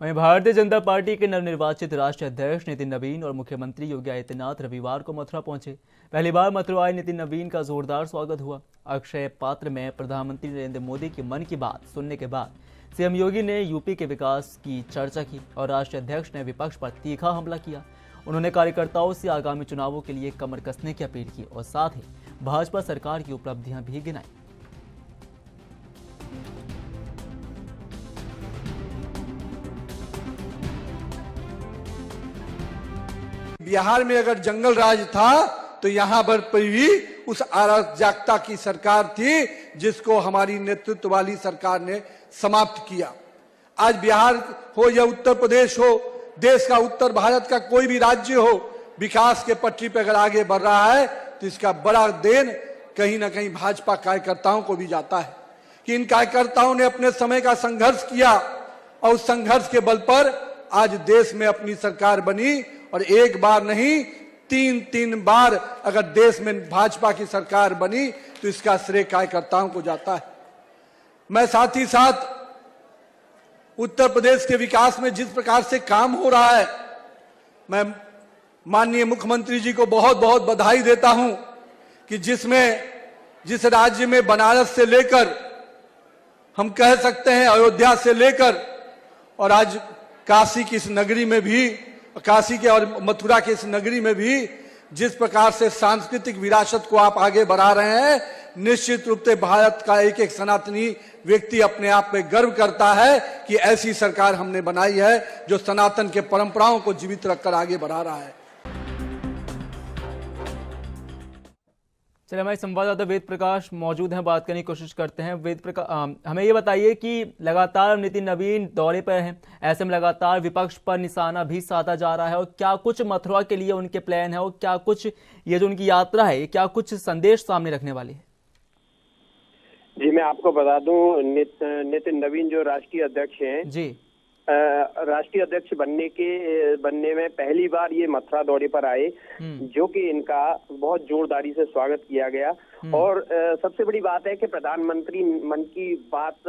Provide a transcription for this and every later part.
वहीं भारतीय जनता पार्टी के नवनिर्वाचित राष्ट्रीय अध्यक्ष नितिन नवीन और मुख्यमंत्री योगी आदित्यनाथ रविवार को मथुरा पहुंचे। पहली बार मथुरा आए नितिन नवीन का जोरदार स्वागत हुआ। अक्षय पात्र में प्रधानमंत्री नरेंद्र मोदी की मन की बात सुनने के बाद सीएम योगी ने यूपी के विकास की चर्चा की और राष्ट्रीय अध्यक्ष ने विपक्ष पर तीखा हमला किया। उन्होंने कार्यकर्ताओं से आगामी चुनावों के लिए कमर कसने की अपील की और साथ ही भाजपा सरकार की उपलब्धियां भी गिनाई। बिहार में अगर जंगल राज था तो यहाँ पर भी उस अराजकता की सरकार थी जिसको हमारी नेतृत्व वाली सरकार ने समाप्त किया। आज बिहार हो या उत्तर प्रदेश हो, देश का उत्तर भारत का कोई भी राज्य हो, विकास के पटरी पर अगर आगे बढ़ रहा है तो इसका बड़ा देन कहीं ना कहीं भाजपा कार्यकर्ताओं को भी जाता है कि इन कार्यकर्ताओं ने अपने समय का संघर्ष किया और उस संघर्ष के बल पर आज देश में अपनी सरकार बनी और एक बार नहीं तीन बार अगर देश में भाजपा की सरकार बनी तो इसका श्रेय कार्यकर्ताओं को जाता है। मैं साथ ही साथ उत्तर प्रदेश के विकास में जिस प्रकार से काम हो रहा है, मैं माननीय मुख्यमंत्री जी को बहुत बहुत बधाई देता हूं कि जिस राज्य में बनारस से लेकर हम कह सकते हैं अयोध्या से लेकर और आज काशी की इस नगरी में भी, काशी के और मथुरा के इस नगरी में भी जिस प्रकार से सांस्कृतिक विरासत को आप आगे बढ़ा रहे हैं, निश्चित रूप से भारत का एक एक सनातनी व्यक्ति अपने आप में गर्व करता है कि ऐसी सरकार हमने बनाई है जो सनातन के परंपराओं को जीवित रखकर आगे बढ़ा रहा है। चलिए, हमारे संवाददाता वेद प्रकाश मौजूद हैं, बात करने की कोशिश करते हैं। वेद प्रकाश, हमें ये बताइए कि लगातार नितिन नवीन दौरे पर हैं, ऐसे में लगातार विपक्ष पर निशाना भी साधा जा रहा है और क्या कुछ मथुरा के लिए उनके प्लान है और क्या कुछ ये जो उनकी यात्रा है, क्या कुछ संदेश सामने रखने वाली है? जी, मैं आपको बता दूं, नितिन नवीन जो राष्ट्रीय अध्यक्ष हैं जी, राष्ट्रीय अध्यक्ष बनने में पहली बार ये मथुरा दौरे पर आए, जो कि इनका बहुत जोरदारी से स्वागत किया गया। और सबसे बड़ी बात है कि प्रधानमंत्री मन की बात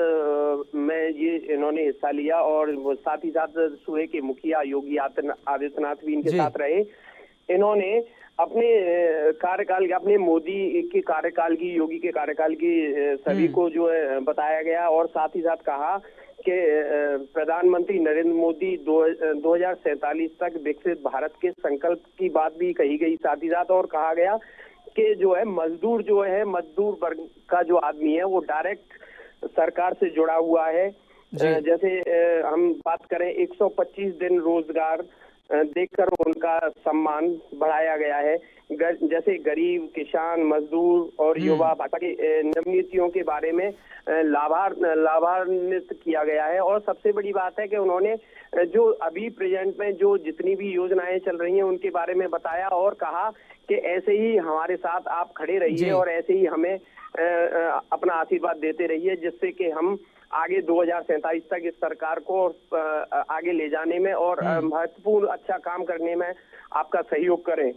में ये इन्होंने हिस्सा लिया और साथ ही साथ सूबे के मुखिया योगी आदित्यनाथ भी इनके साथ रहे। इन्होंने अपने कार्यकाल के, अपने मोदी के कार्यकाल की, योगी के कार्यकाल की सभी को जो है बताया गया और साथ ही साथ कहा कि प्रधानमंत्री नरेंद्र मोदी 2047 तक विकसित भारत के संकल्प की बात भी कही गई। साथ ही साथ और कहा गया कि जो है मजदूर वर्ग का जो आदमी है वो डायरेक्ट सरकार से जुड़ा हुआ है। जैसे हम बात करें 125 दिन रोजगार देखकर उनका सम्मान बढ़ाया गया है। जैसे गरीब, किसान, मजदूर और युवा भाजपा की नवनीतियों के बारे में लाभान्वित किया गया है। और सबसे बड़ी बात है कि उन्होंने जो अभी प्रेजेंट में जो जितनी भी योजनाएं चल रही हैं उनके बारे में बताया और कहा कि ऐसे ही हमारे साथ आप खड़े रहिए और ऐसे ही हमें अपना आशीर्वाद देते रहिए, जिससे कि हम आगे 2047 तक इस सरकार को आगे ले जाने में और महत्वपूर्ण अच्छा काम करने में आपका सहयोग करें।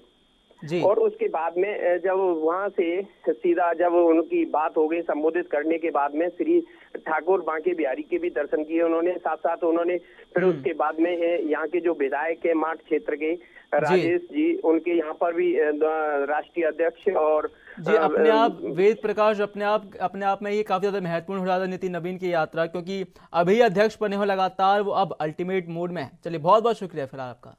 और उसके बाद में जब वहां से सीधा जब उनकी बात हो गई संबोधित करने के बाद में श्री ठाकुर बांके बिहारी के भी दर्शन किए उन्होंने। साथ साथ उन्होंने फिर उसके बाद में यहाँ के जो विधायक है माठ क्षेत्र के राजेश जी, उनके यहाँ पर भी राष्ट्रीय अध्यक्ष और जी अपने आप वेद प्रकाश अपने आप में ये काफी ज्यादा महत्वपूर्ण हो रहा था नितिन नवीन की यात्रा, क्योंकि अभी अध्यक्ष बने हो लगातार, वो अब अल्टीमेट मोड में है। चलिए, बहुत बहुत शुक्रिया फिलहाल आपका।